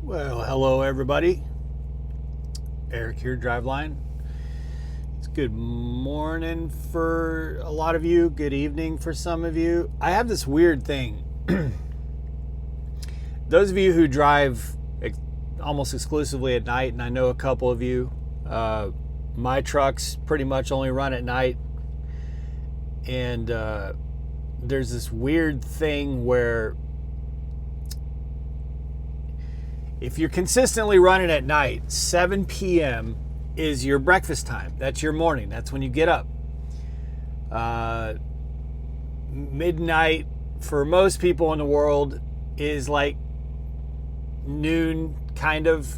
Well, hello everybody. Eric here, Driveline. It's good morning for a lot of you, good evening for some of you. I have this weird thing. Those of you who drive almost exclusively at night, and I know a couple of you, my trucks pretty much only run at night. And there's this weird thing where if you're consistently running at night, 7 p.m. is your breakfast time. That's your morning. That's when you get up. Midnight for most people in the world is like noon, kind of,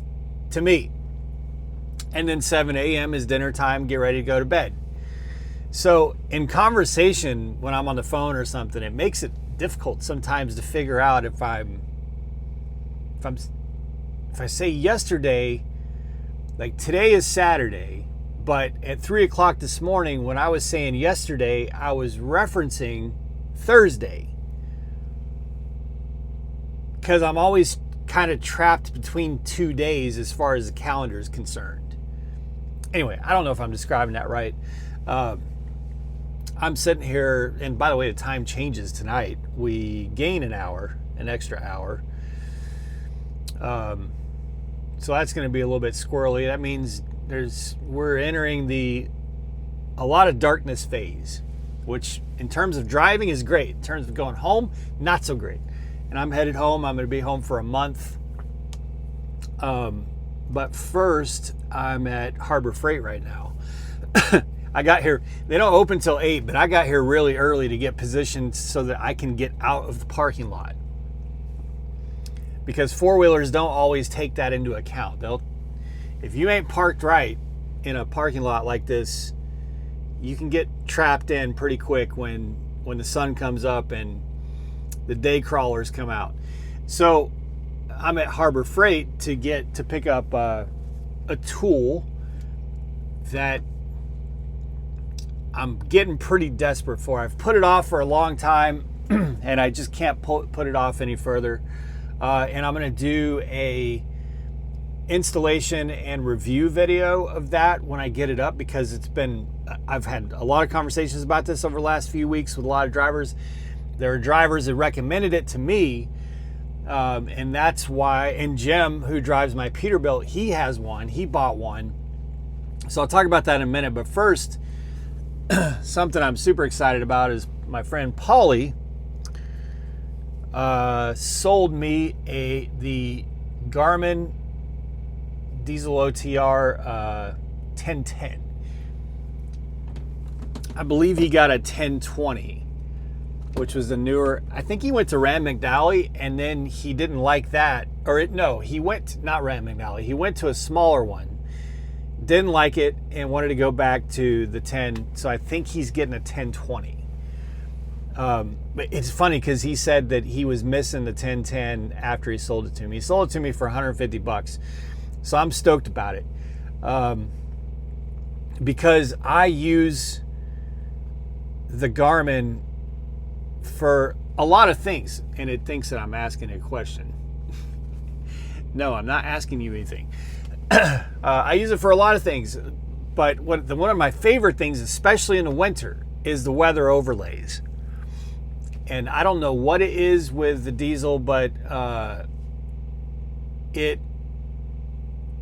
to me. And then 7 a.m. is dinner time. Get ready to go to bed. So in conversation, when I'm on the phone or something, it makes it difficult sometimes to figure out if I say yesterday, like today is Saturday, but at 3 o'clock this morning when I was saying yesterday, I was referencing Thursday. Because I'm always kind of trapped between 2 days as far as the calendar is concerned. Anyway, I don't know if I'm describing that right. I'm sitting here, and by the way, the time changes tonight. We gain an extra hour. So that's going to be a little bit squirrely. That means we're entering a lot of darkness phase, which in terms of driving is great. In terms of going home, not so great. And I'm headed home. I'm going to be home for a month. But first, I'm at Harbor Freight right now. I got here. They don't open till 8, but I got here really early to get positioned so that I can get out of the parking lot. Because four-wheelers don't always take that into account. If you ain't parked right in a parking lot like this, you can get trapped in pretty quick when the sun comes up and the day crawlers come out. So I'm at Harbor Freight to pick up a tool that I'm getting pretty desperate for. I've put it off for a long time, and I just can't put it off any further. And I'm going to do a installation and review video of that when I get it up, because I've had a lot of conversations about this over the last few weeks with a lot of drivers. There are drivers that recommended it to me, and that's why, and Jim, who drives my Peterbilt, he has one, he bought one. So I'll talk about that in a minute, but first, something I'm super excited about is my friend Paulie sold me the Garmin Diesel OTR 1010. I believe he got a 1020, which was a newer. I think he went to Rand McNally, and then he didn't like that. He went, not Rand McNally, he went to a smaller one, didn't like it, and wanted to go back to the 10. So I think he's getting a 1020. But it's funny because he said that he was missing the 1010 after he sold it to me. He sold it to me for $150. So I'm stoked about it. Because I use the Garmin for a lot of things, and it thinks that I'm asking a question. No, I'm not asking you anything. I use it for a lot of things, but one of my favorite things, especially in the winter, is the weather overlays. And I don't know what it is with the diesel, but it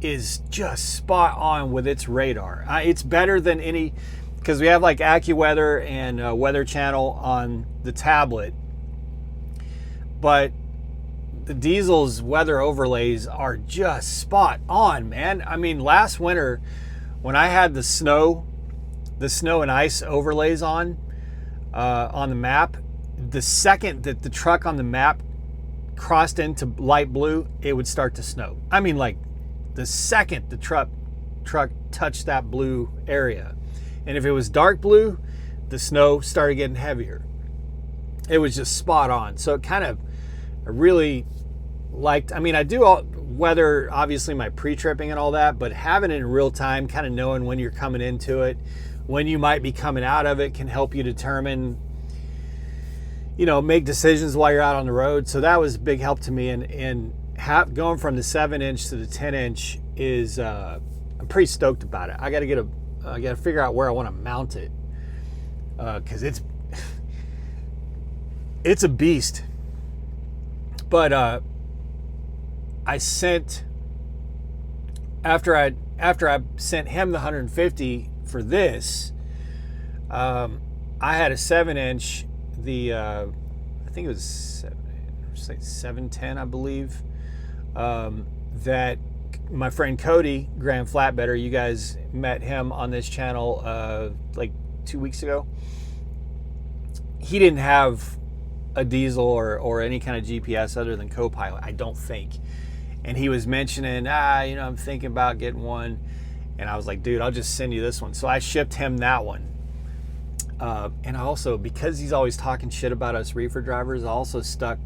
is just spot on with its radar. It's better than any, because we have like AccuWeather and Weather Channel on the tablet. But the diesel's weather overlays are just spot on, man. I mean, last winter when I had the snow and ice overlays on the map, the second that the truck on the map crossed into light blue, it would start to snow. I mean, like the second the truck touched that blue area. And if it was dark blue, the snow started getting heavier. It was just spot on. So it kind of, I really liked, I mean, I do all weather, obviously my pre-tripping and all that, but having it in real time, kind of knowing when you're coming into it, when you might be coming out of it, can help you determine, make decisions while you're out on the road. So that was a big help to me. And going from the 7-inch to the 10-inch is I'm pretty stoked about it. I got to figure out where I want to mount it, because it's a beast. But I sent, after I sent him the 150 for this, I had a 7-inch, I think it was 710, I believe, that my friend Cody, Grand Flatbedder, you guys met him on this channel like 2 weeks ago. He didn't have a diesel or any kind of GPS other than Copilot, I don't think. And he was mentioning, I'm thinking about getting one. And I was like, dude, I'll just send you this one. So I shipped him that one. And I also, because he's always talking shit about us reefer drivers, I also stuck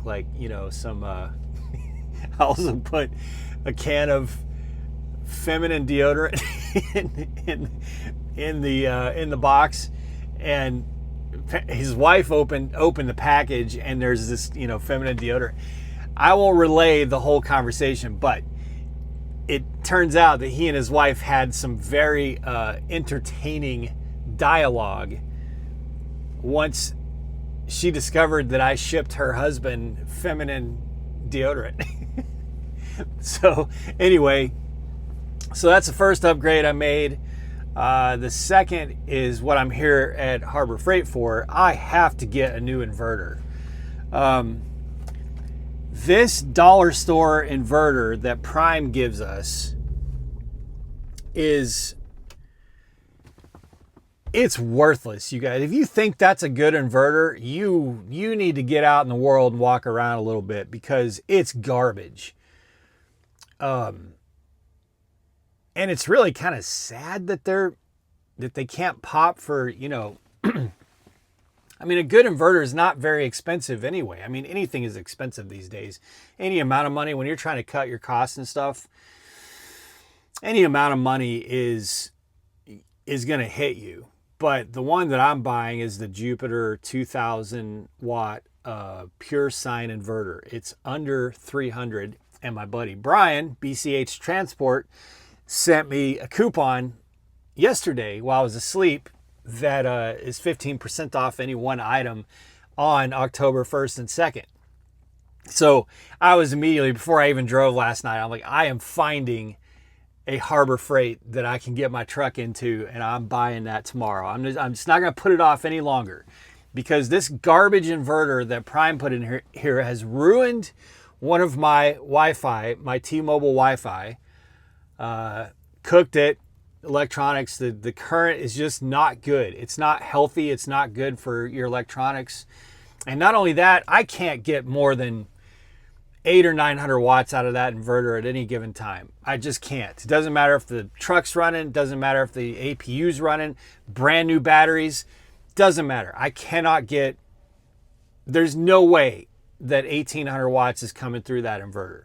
some, I also put a can of feminine deodorant in the box, and his wife opened the package, and there's this feminine deodorant. I won't relay the whole conversation, but it turns out that he and his wife had some very entertaining dialogue once she discovered that I shipped her husband feminine deodorant. So anyway, so that's the first upgrade I made. The second is what I'm here at Harbor Freight for. I have to get a new inverter. This dollar store inverter that Prime gives us it's worthless, you guys. If you think that's a good inverter, you need to get out in the world and walk around a little bit, because it's garbage. And it's really kind of sad that they can't pop for, I mean, a good inverter is not very expensive anyway. I mean, anything is expensive these days. Any amount of money, when you're trying to cut your costs and stuff, any amount of money is going to hit you. But the one that I'm buying is the Jupiter 2000 watt pure sine inverter. It's under 300. And my buddy Brian, BCH Transport, sent me a coupon yesterday while I was asleep that is 15% off any one item on October 1st and 2nd. So I was immediately, before I even drove last night, I'm like, I am finding a Harbor Freight that I can get my truck into, and I'm buying that tomorrow. I'm just not going to put it off any longer, because this garbage inverter that Prime put in here has ruined one of my Wi-Fi, my T-Mobile Wi-Fi. Cooked it. Electronics, the current is just not good. It's not healthy. It's not good for your electronics. And not only that, I can't get more than 800 or 900 watts out of that inverter at any given time. I just can't. It doesn't matter if the truck's running. It doesn't matter if the APU's running. Brand new batteries. Doesn't matter. I cannot get, there's no way that 1800 watts is coming through that inverter.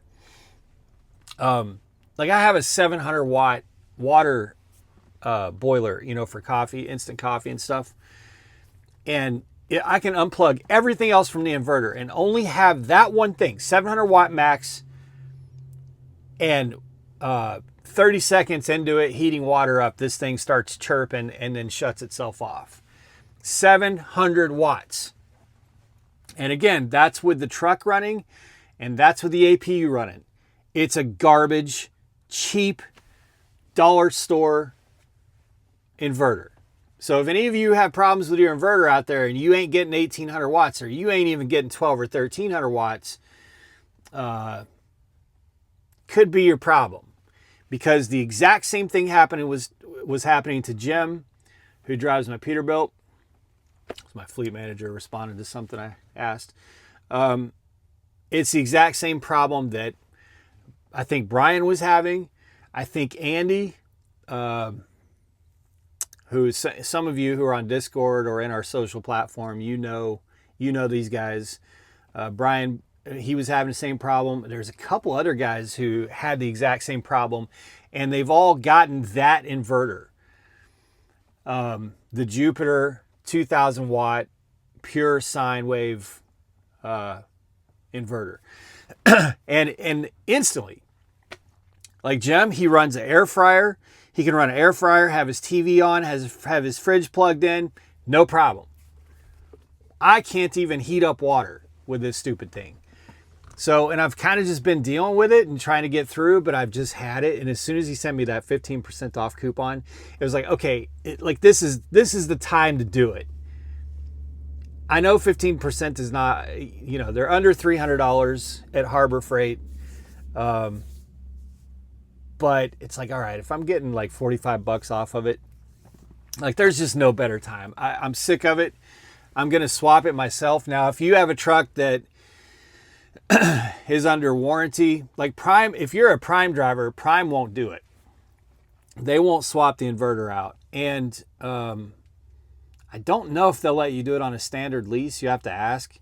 Like I have a 700 watt water boiler, for coffee, instant coffee and stuff. And I can unplug everything else from the inverter and only have that one thing, 700 watt max, and 30 seconds into it, heating water up, this thing starts chirping and then shuts itself off. 700 watts. And again, that's with the truck running, and that's with the APU running. It's a garbage, cheap, dollar store inverter. So if any of you have problems with your inverter out there and you ain't getting 1800 watts, or you ain't even getting 12 or 1300 watts, could be your problem. Because the exact same thing was happening to Jim, who drives my Peterbilt. My fleet manager responded to something I asked. It's the exact same problem that I think Brian was having. I think Andy, some of you who are on Discord or in our social platform, you know these guys. Brian, he was having the same problem. There's a couple other guys who had the exact same problem, and they've all gotten that inverter. The Jupiter 2000 watt pure sine wave inverter. and instantly, like Jim, he runs an air fryer. He can run an air fryer, have his TV on, have his fridge plugged in, no problem. I can't even heat up water with this stupid thing. So, and I've kind of just been dealing with it and trying to get through, but I've just had it. And as soon as he sent me that 15% off coupon, it was like, okay, this is the time to do it. I know 15% is not, they're under $300 at Harbor Freight. But it's like, all right, if I'm getting like $45 off of it, like there's just no better time. I'm sick of it. I'm going to swap it myself. Now, if you have a truck that is under warranty, like Prime, if you're a Prime driver, Prime won't do it. They won't swap the inverter out. And I don't know if they'll let you do it on a standard lease. You have to ask.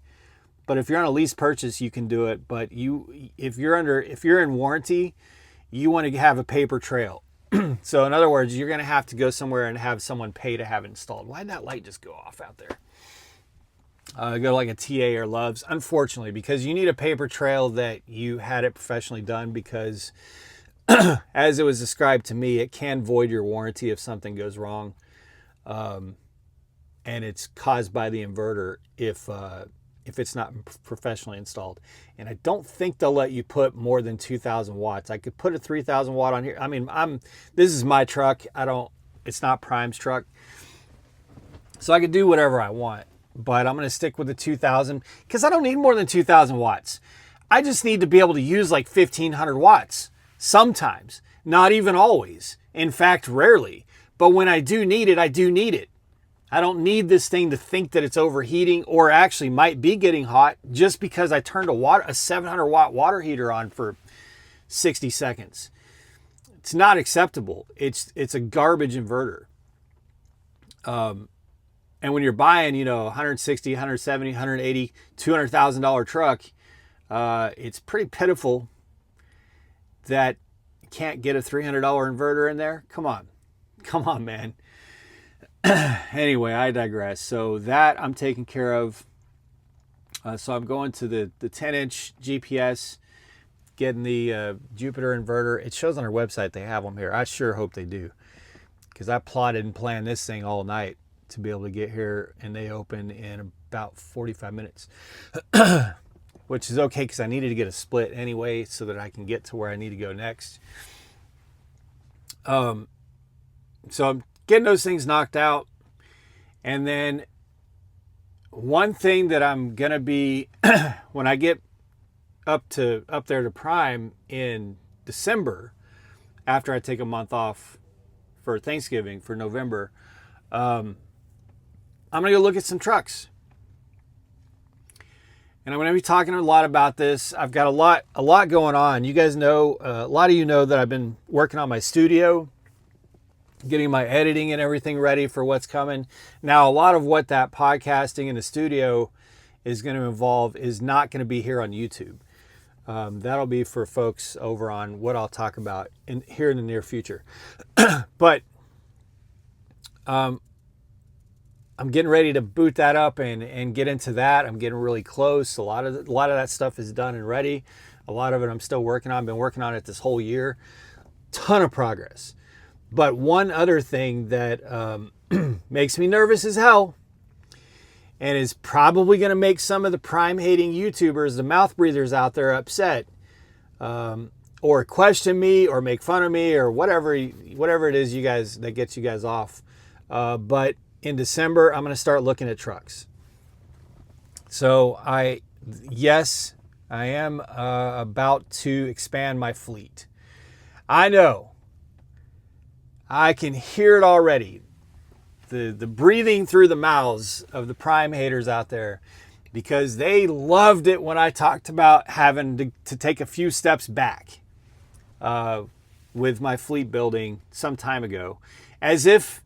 But if you're on a lease purchase, you can do it. But if you're in warranty, you want to have a paper trail. So in other words, you're going to have to go somewhere and have someone pay to have it installed. Why did that light just go off out there? Go to like a TA or Love's, unfortunately, because you need a paper trail that you had it professionally done, because as it was described to me, it can void your warranty if something goes wrong. And it's caused by the inverter if it's not professionally installed. And I don't think they'll let you put more than 2,000 watts. I could put a 3,000 watt on here. I mean, this is my truck. It's not Prime's truck. So I could do whatever I want. But I'm going to stick with the 2,000 because I don't need more than 2,000 watts. I just need to be able to use like 1,500 watts sometimes, not even always. In fact, rarely. But when I do need it, I do need it. I don't need this thing to think that it's overheating or actually might be getting hot just because I turned a 700 watt water heater on for 60 seconds. It's not acceptable. It's a garbage inverter. And when you're buying, $160,000, $170,000, $180,000, $200,000 truck, it's pretty pitiful that you can't get a $300 inverter in there. Come on, man. Anyway, I digress. So that I'm taking care of. So I'm going to the 10-inch GPS, getting the Jupiter inverter. It shows on our website they have them here. I sure hope they do, because I plotted and planned this thing all night to be able to get here, and they open in about 45 minutes, which is okay because I needed to get a split anyway so that I can get to where I need to go next. So I'm getting those things knocked out. And then one thing that I'm going to be, when I get up there to Prime in December, after I take a month off for Thanksgiving for November, I'm going to go look at some trucks. And I'm going to be talking a lot about this. I've got a lot going on. You guys know, a lot of you know that I've been working on my studio, getting my editing and everything ready for what's coming. Now, a lot of what that podcasting in the studio is going to involve is not going to be here on YouTube. That'll be for folks over on what I'll talk about here in the near future. But I'm getting ready to boot that up and get into that. I'm getting really close. A lot of that stuff is done and ready. A lot of it I'm still working on. I've been working on it this whole year. Ton of progress. But one other thing that makes me nervous as hell, and is probably going to make some of the Prime hating YouTubers, the mouth breathers out there, upset, or question me or make fun of me or whatever it is you guys that gets you guys off. But in December, I'm going to start looking at trucks. So I am about to expand my fleet. I know. I can hear it already. The breathing through the mouths of the Prime haters out there, because they loved it when I talked about having to take a few steps back with my fleet building some time ago, as if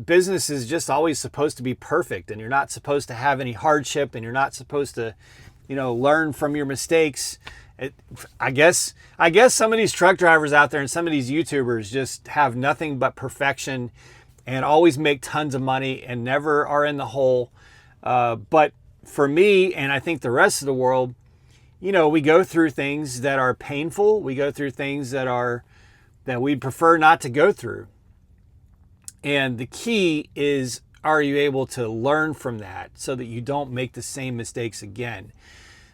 business is just always supposed to be perfect and you're not supposed to have any hardship and you're not supposed to, learn from your mistakes. I guess some of these truck drivers out there and some of these YouTubers just have nothing but perfection and always make tons of money and never are in the hole. But for me, and I think the rest of the world, you know, we go through things that are painful. We go through things that we'd prefer not to go through. And the key is, are you able to learn from that so that you don't make the same mistakes again?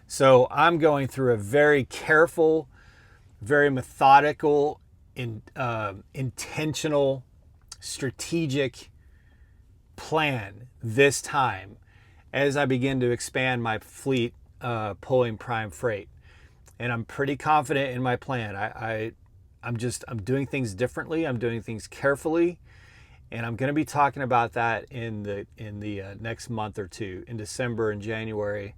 So I'm going through a very careful, very methodical, intentional, strategic plan this time as I begin to expand my fleet pulling prime freight. And I'm pretty confident in my plan. I'm doing things differently. I'm doing things carefully. And I'm going to be talking about that in the next month or two, in December and January,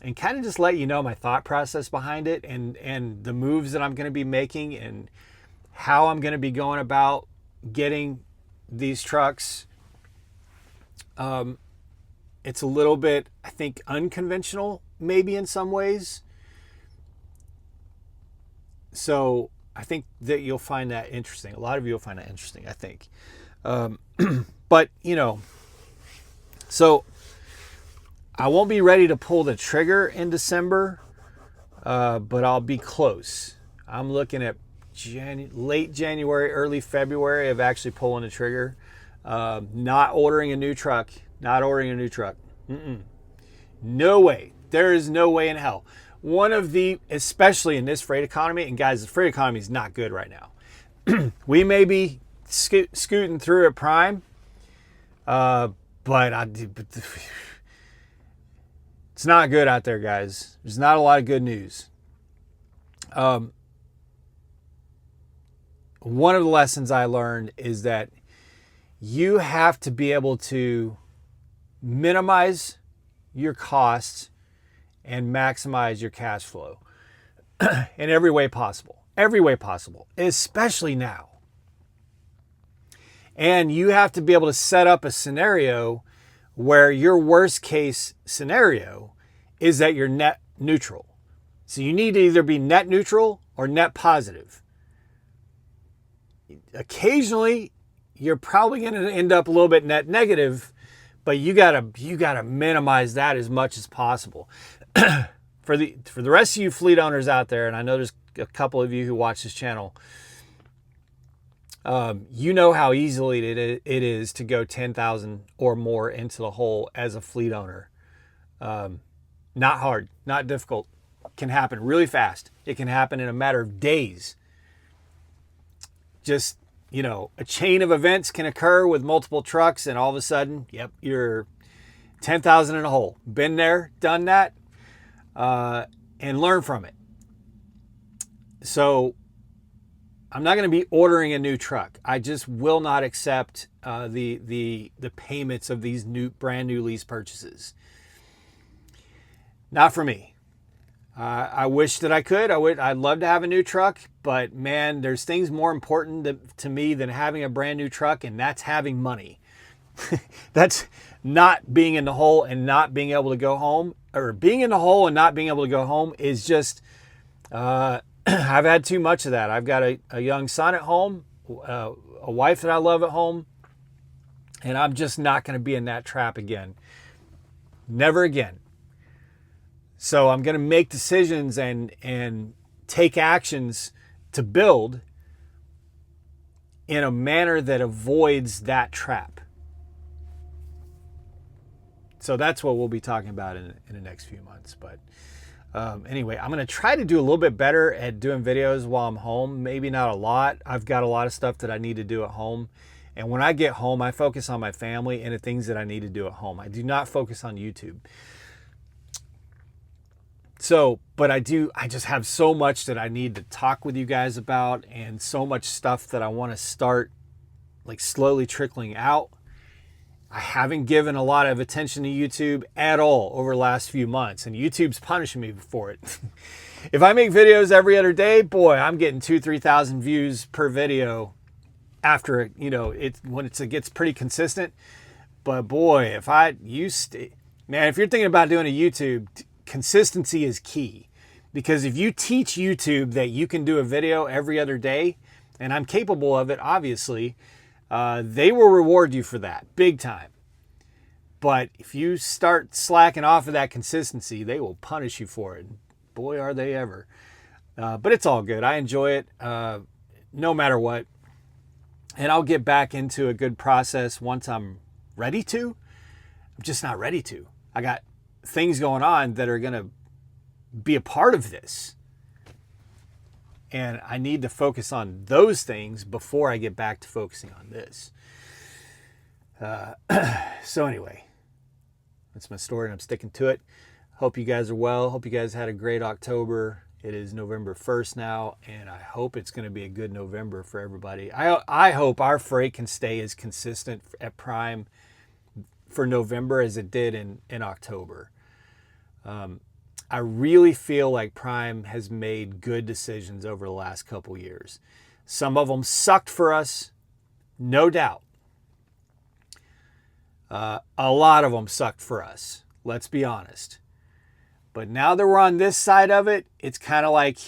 and kind of just let you know my thought process behind it, and the moves that I'm going to be making, and how I'm going to be going about getting these trucks. It's a little bit, I think, unconventional, maybe in some ways. So I think that you'll find that interesting. A lot of you will find that interesting, I think. But, you know, so I won't be ready to pull the trigger in December, but I'll be close. I'm looking at late January, early February of actually pulling the trigger. Not ordering a new truck. No way. There is no way in hell. Especially in this freight economy, and guys, the freight economy is not good right now. We may be scooting through at prime, but it's not good out there, guys. There's not a lot of good news. One of the lessons I learned is that you have to be able to minimize your costs and maximize your cash flow in every way possible, especially now. And you have to be able to set up a scenario where your worst case scenario is that you're net neutral. So you need to either be net neutral or net positive. Occasionally, you're probably going to end up a little bit net negative, but you gotta minimize that as much as possible. For the rest of you fleet owners out there, and I know there's a couple of you who watch this channel, you know how easily it is to go 10,000 or more into the hole as a fleet owner. Not hard, not difficult. Can happen really fast. It can happen in a matter of days. Just, you know, a chain of events can occur with multiple trucks, and all of a sudden, yep, you're 10,000 in a hole. Been there, done that, and learn from it. So I'm not going to be ordering a new truck. I just will not accept the payments of these brand new lease purchases. Not for me. I wish that I could. I'd love to have a new truck, but man, there's things more important to me than having a brand new truck, and that's having money. That's not being in the hole and not being able to go home, or being in the hole and not being able to go home is just, I've had too much of that. I've got a young son at home, a wife that I love at home, and I'm just not going to be in that trap again. Never again. So I'm going to make decisions and take actions to build in a manner that avoids that trap. So that's what we'll be talking about in the next few months. But anyway, I'm going to try to do a little bit better at doing videos while I'm home. Maybe not a lot. I've got a lot of stuff that I need to do at home. And when I get home, I focus on my family and the things that I need to do at home. I do not focus on YouTube. So, but I just have so much that I need to talk with you guys about, and so much stuff that I want to start like slowly trickling out. I haven't given a lot of attention to YouTube at all over the last few months, and YouTube's punishing me for it. If I make videos every other day, boy, I'm getting 2,000-3,000 views per video after, you know, it gets pretty consistent. But boy, if you're thinking about doing a YouTube, consistency is key, because if you teach YouTube that you can do a video every other day, and I'm capable of it, obviously, they will reward you for that big time. But if you start slacking off of that consistency, they will punish you for it boy, are they ever. But it's all good. I enjoy it no matter what. And I'll get back into a good process once I'm ready to. I'm just not ready to. I got things going on that are going to be a part of this. And I need to focus on those things before I get back to focusing on this. So anyway, that's my story and I'm sticking to it. Hope you guys are well. Hope you guys had a great October. It is November 1st now, and I hope it's going to be a good November for everybody. I hope our freight can stay as consistent at Prime for November as it did in October. I really feel like Prime has made good decisions over the last couple years. Some of them sucked for us, no doubt. A lot of them sucked for us, let's be honest. But now that we're on this side of it, it's kind of like,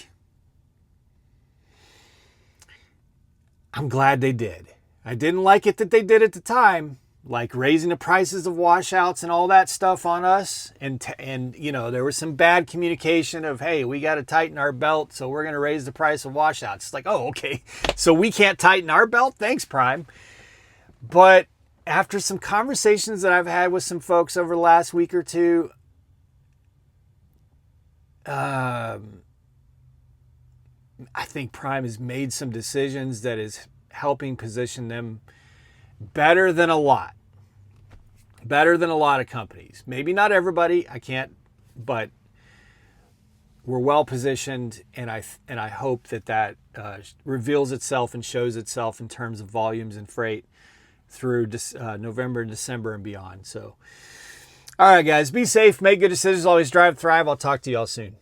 I'm glad they did. I didn't like it that they did at the time, like raising the prices of washouts and all that stuff on us. And you know, there was some bad communication of, hey, we got to tighten our belt, so we're going to raise the price of washouts. It's like, oh, okay, so we can't tighten our belt? Thanks, Prime. But after some conversations that I've had with some folks over the last week or two, I think Prime has made some decisions that is helping position them better than a lot of companies. Maybe not everybody, I can't, but we're well positioned, and I hope that reveals itself and shows itself in terms of volumes and freight through November and December and beyond. So, all right, guys, be safe, make good decisions, always drive, thrive. I'll talk to you all soon.